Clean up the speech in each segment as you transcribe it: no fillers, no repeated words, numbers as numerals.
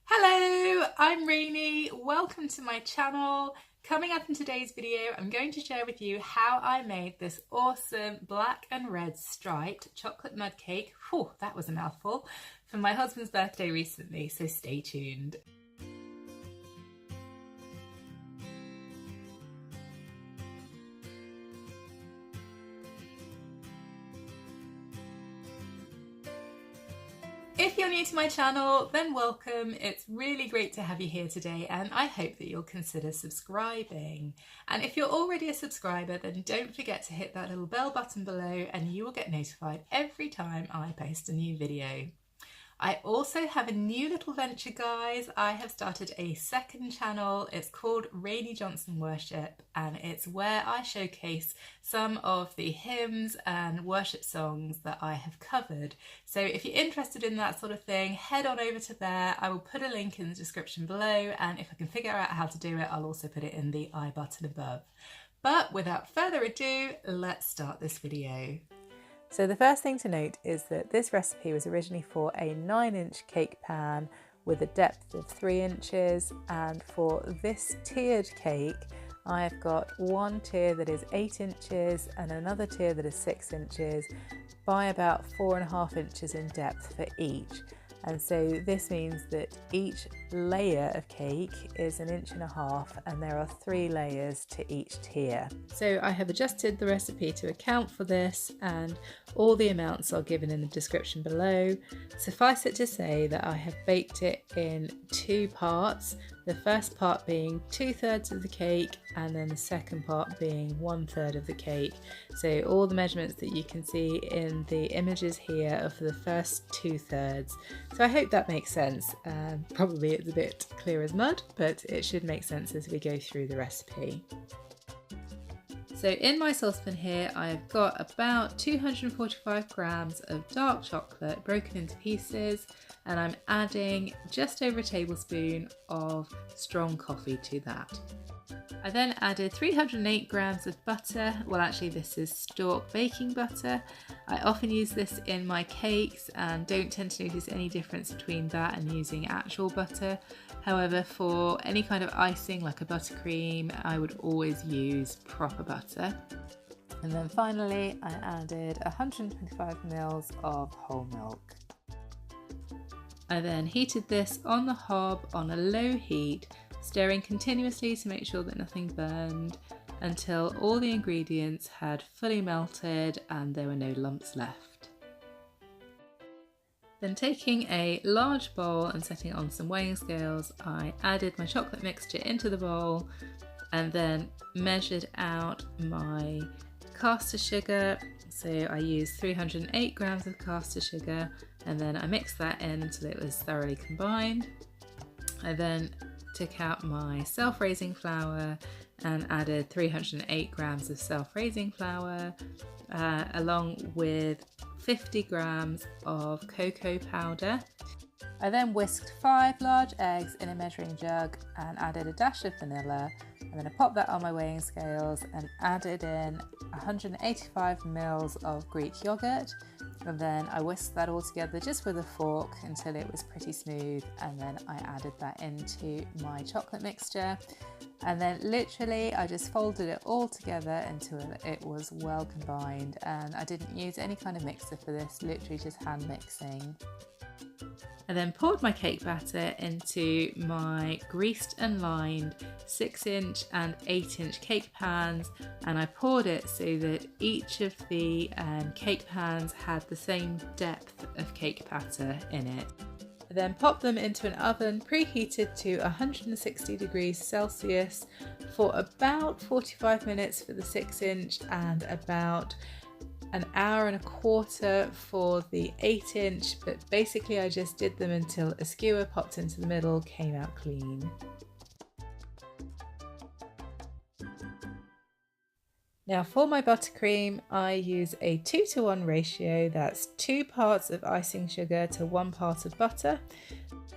Hello, I'm Rainy. Welcome to my channel. Coming up in today's video, I'm going to share with you how I made this awesome black and red striped chocolate mud cake. Whew, that was a mouthful. For my husband's birthday recently, so stay tuned. If you're new to my channel, then welcome. It's really great to have you here today, and I hope that you'll consider subscribing. And if you're already a subscriber, then don't forget to hit that little bell button below and you will get notified every time I post a new video. I also have a new little venture, guys. I have started a second channel. It's called Rainy Johnson Worship, and it's where I showcase some of the hymns and worship songs that I have covered. So if you're interested in that sort of thing, head on over to there. I will put a link in the description below, and if I can figure out how to do it, I'll also put it in the I button above. But without further ado, let's start this video. So the first thing to note is that this recipe was originally for a 9-inch cake pan with a depth of 3 inches, and for this tiered cake I've got one tier that is 8 inches and another tier that is 6 inches by about 4.5 inches in depth for each. And so this means that each layer of cake is 1.5 inches, and there are 3 layers to each tier. So I have adjusted the recipe to account for this, and all the amounts are given in the description below. Suffice it to say that I have baked it in 2 parts, the first part being 2/3 of the cake and then the second part being 1/3 of the cake. So all the measurements that you can see in the images here are for the first 2/3. So I hope that makes sense. Probably it's a bit clear as mud, but it should make sense as we go through the recipe. So in my saucepan here, I've got about 245 grams of dark chocolate broken into pieces, and I'm adding just over a tablespoon of strong coffee to that. I then added 308 grams of butter. Well, actually this is stork baking butter. I often use this in my cakes and don't tend to notice any difference between that and using actual butter. However, for any kind of icing like a buttercream, I would always use proper butter. And then finally, I added 125 ml of whole milk. I then heated this on the hob on a low heat, stirring continuously to make sure that nothing burned, until all the ingredients had fully melted and there were no lumps left. Then taking a large bowl and setting it on some weighing scales, I added my chocolate mixture into the bowl and then measured out my caster sugar. So I used 308 grams of caster sugar, and then I mixed that in until it was thoroughly combined. I then took out my self-raising flour and added 308 grams of self-raising flour along with 50 grams of cocoa powder. I then whisked 5 large eggs in a measuring jug and added a dash of vanilla, and then I popped that on my weighing scales and added in 185 ml of Greek yogurt, and then I whisked that all together just with a fork until it was pretty smooth, and then I added that into my chocolate mixture, and then literally I just folded it all together until it was well combined, and I didn't use any kind of mixer for this, literally just hand mixing. I then poured my cake batter into my greased and lined 6-inch and 8-inch cake pans, and I poured it so that each of the cake pans had the same depth of cake batter in it. I then popped them into an oven preheated to 160 degrees Celsius for about 45 minutes for the 6-inch and about an hour and a quarter for the 8-inch, but basically I just did them until a skewer popped into the middle came out clean. Now for my buttercream, I use a 2:1 ratio. That's 2 parts of icing sugar to 1 part of butter.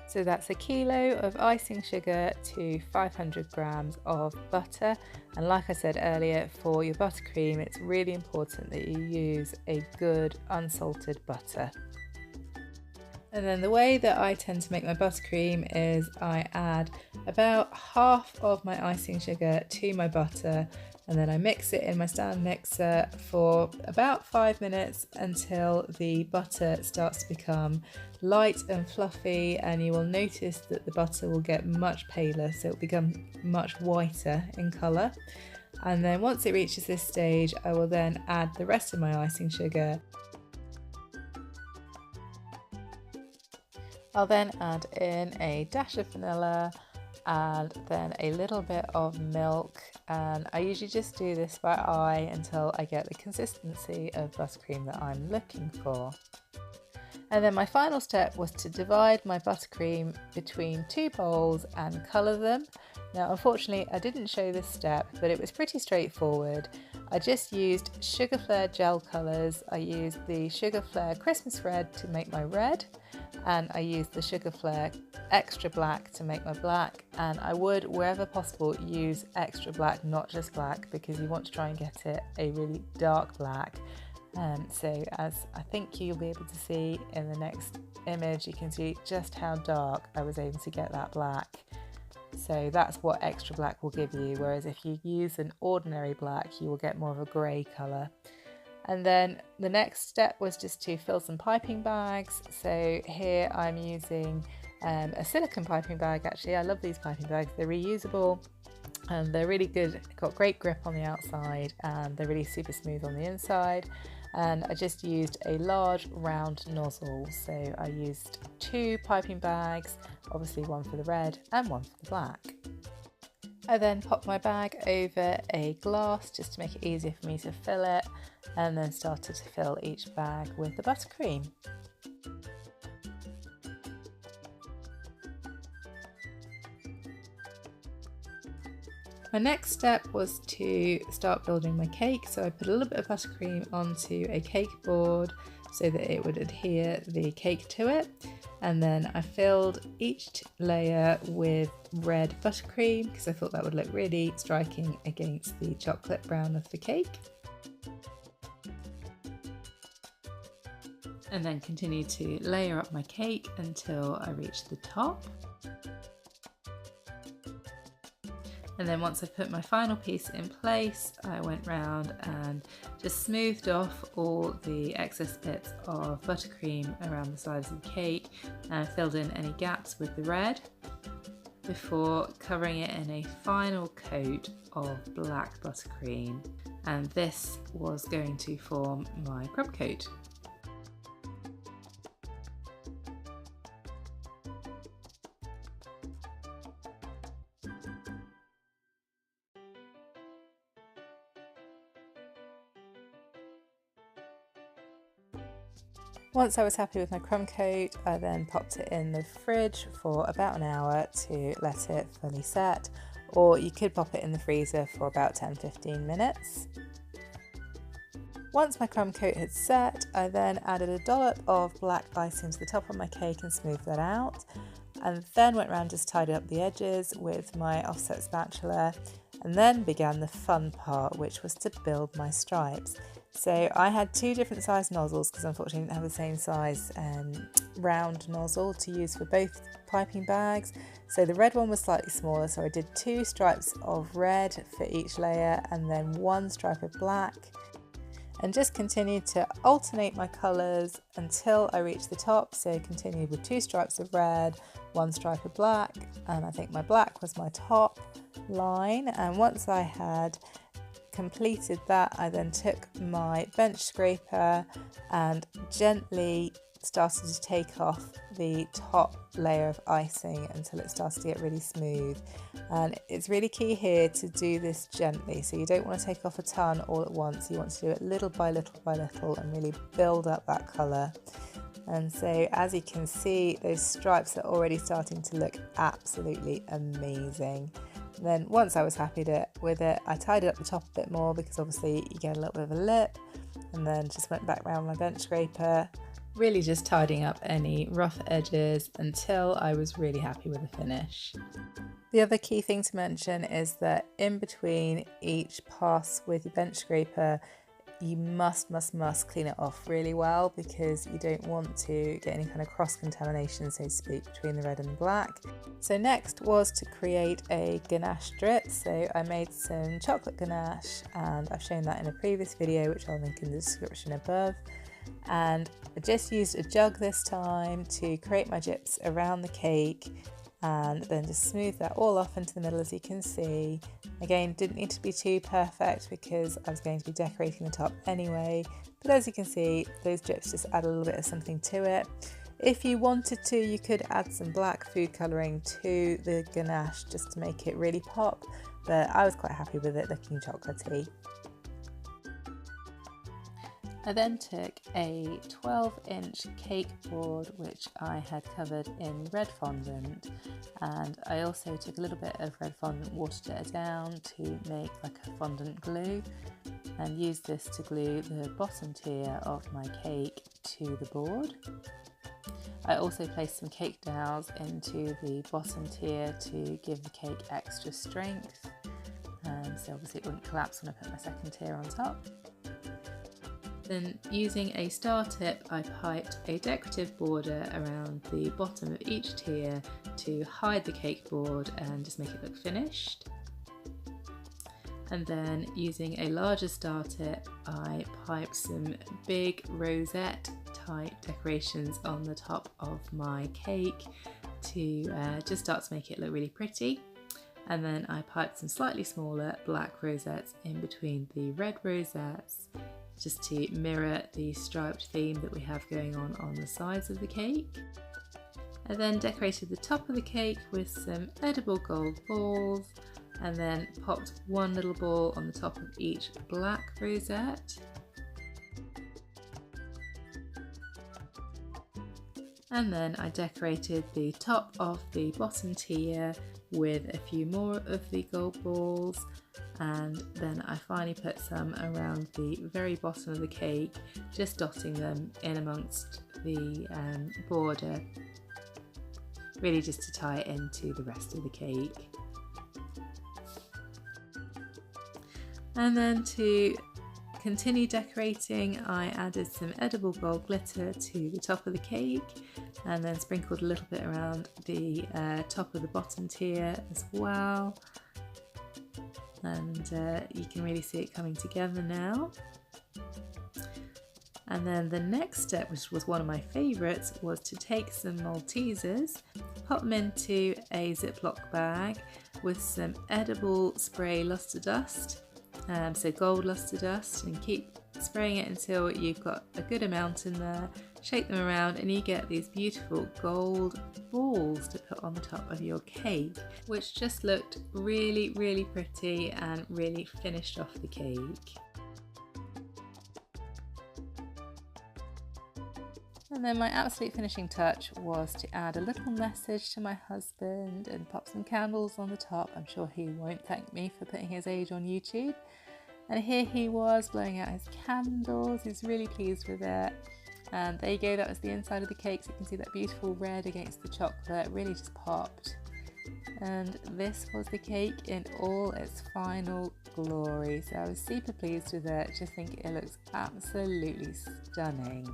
So that's 1 kilo of icing sugar to 500 grams of butter. And like I said earlier, for your buttercream, it's really important that you use a good unsalted butter. And then the way that I tend to make my buttercream is I add about half of my icing sugar to my butter, and then I mix it in my stand mixer for about 5 minutes until the butter starts to become light and fluffy, and you will notice that the butter will get much paler, so it will become much whiter in colour. And then once it reaches this stage, I will then add the rest of my icing sugar. I'll then add in a dash of vanilla and then a little bit of milk, and I usually just do this by eye until I get the consistency of buttercream that I'm looking for. And then my final step was to divide my buttercream between 2 bowls and colour them. Now unfortunately I didn't show this step, but it was pretty straightforward. I just used Sugar Flare gel colours. I used the Sugar Flare Christmas Red to make my red, and I used the Sugar Flare Extra Black to make my black, and I would, wherever possible, use extra black, not just black, because you want to try and get it a really dark black. So as I think you'll be able to see in the next image, you can see just how dark I was able to get that black. So that's what extra black will give you, whereas if you use an ordinary black, you will get more of a grey colour. And then the next step was just to fill some piping bags. So here I'm using a silicone piping bag. Actually, I love these piping bags. They're reusable and they're really good. Got great grip on the outside and they're really super smooth on the inside. And I just used a large round nozzle. So I used 2 piping bags, obviously one for the red and one for the black. I then popped my bag over a glass just to make it easier for me to fill it, and then started to fill each bag with the buttercream. My next step was to start building my cake, so I put a little bit of buttercream onto a cake board so that it would adhere the cake to it, and then I filled each layer with red buttercream because I thought that would look really striking against the chocolate brown of the cake. And then continue to layer up my cake until I reach the top. And then once I've put my final piece in place, I went round and just smoothed off all the excess bits of buttercream around the sides of the cake and filled in any gaps with the red before covering it in a final coat of black buttercream. And this was going to form my crumb coat. Once I was happy with my crumb coat, I then popped it in the fridge for about an hour to let it fully set, or you could pop it in the freezer for about 10-15 minutes. Once my crumb coat had set, I then added a dollop of black icing to the top of my cake and smoothed that out, and then went around just tidied up the edges with my offset spatula, and then began the fun part, which was to build my stripes. So I had 2 different size nozzles because unfortunately I didn't have the same size round nozzle to use for both piping bags. So the red one was slightly smaller, so I did 2 stripes of red for each layer and then 1 stripe of black, and just continued to alternate my colours until I reached the top. So continued with 2 stripes of red, 1 stripe of black, and I think my black was my top line. And once I had completed that, I then took my bench scraper and gently started to take off the top layer of icing until it started to get really smooth. And it's really key here to do this gently, so you don't want to take off a ton all at once. You want to do it little by little by little and really build up that colour. And so as you can see, those stripes are already starting to look absolutely amazing. And then once I was happy with it, I tidied up the top a bit more because obviously you get a little bit of a lip, and then just went back around my bench scraper, really just tidying up any rough edges until I was really happy with the finish. The other key thing to mention is that in between each pass with your bench scraper, you must clean it off really well, because you don't want to get any kind of cross-contamination, so to speak, between the red and the black. So next was to create a ganache drip. So I made some chocolate ganache, and I've shown that in a previous video, which I'll link in the description above. And I just used a jug this time to create my drips around the cake, and then just smooth that all off into the middle, as you can see. Again, didn't need to be too perfect because I was going to be decorating the top anyway, but as you can see, those drips just add a little bit of something to it. If you wanted to, you could add some black food colouring to the ganache just to make it really pop, but I was quite happy with it looking chocolatey. I then took a 12-inch cake board which I had covered in red fondant, and I also took a little bit of red fondant, watered it down to make like a fondant glue, and used this to glue the bottom tier of my cake to the board. I also placed some cake dowels into the bottom tier to give the cake extra strength, so obviously it wouldn't collapse when I put my second tier on top. Then, using a star tip, I piped a decorative border around the bottom of each tier to hide the cake board and just make it look finished. And then, using a larger star tip, I piped some big rosette type decorations on the top of my cake to just start to make it look really pretty. And then I piped some slightly smaller black rosettes in between the red rosettes, just to mirror the striped theme that we have going on the sides of the cake. I then decorated the top of the cake with some edible gold balls, and then popped one little ball on the top of each black rosette. And then I decorated the top of the bottom tier with a few more of the gold balls, and then I finally put some around the very bottom of the cake, just dotting them in amongst the border, really just to tie it into the rest of the cake. And then to continue decorating, I added some edible gold glitter to the top of the cake, and then sprinkled a little bit around the top of the bottom tier as well. And you can really see it coming together now. And then the next step, which was one of my favourites, was to take some Maltesers, pop them into a Ziploc bag with some edible spray luster dust, so gold luster dust, and keep spraying it until you've got a good amount in there. Shake them around and you get these beautiful gold balls to put on the top of your cake, which just looked really, really pretty and really finished off the cake. And then my absolute finishing touch was to add a little message to my husband and pop some candles on the top. I'm sure he won't thank me for putting his age on YouTube. And here he was blowing out his candles. He's really pleased with it. And there you go, that was the inside of the cake. So you can see that beautiful red against the chocolate, really just popped. And this was the cake in all its final glory. So I was super pleased with it. Just think it looks absolutely stunning.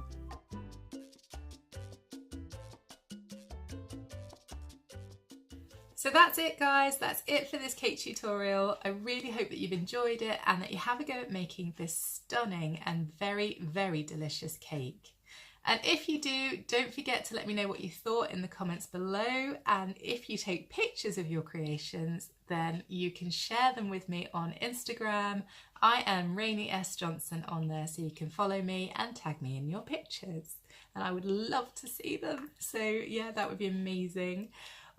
So that's it, guys, that's it for this cake tutorial. I really hope that you've enjoyed it and that you have a go at making this stunning and very, very delicious cake. And if you do, don't forget to let me know what you thought in the comments below. And if you take pictures of your creations, then you can share them with me on Instagram. I am Rainey S. Johnson on there, so you can follow me and tag me in your pictures. And I would love to see them. So yeah, that would be amazing.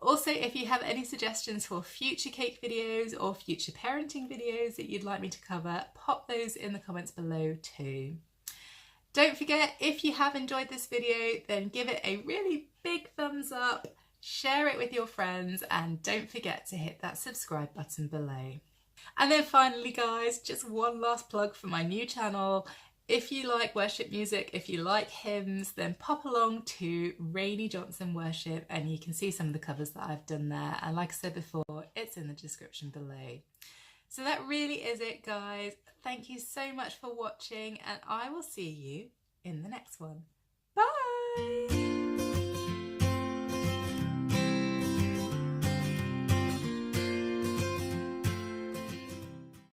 Also, if you have any suggestions for future cake videos or future parenting videos that you'd like me to cover, pop those in the comments below too. Don't forget, if you have enjoyed this video, then give it a really big thumbs up, share it with your friends, and don't forget to hit that subscribe button below. And then finally, guys, just one last plug for my new channel. If you like worship music, if you like hymns, then pop along to Rainey Johnson Worship and you can see some of the covers that I've done there. And like I said before, it's in the description below. So that really is it, guys. Thank you so much for watching, and I will see you in the next one. Bye!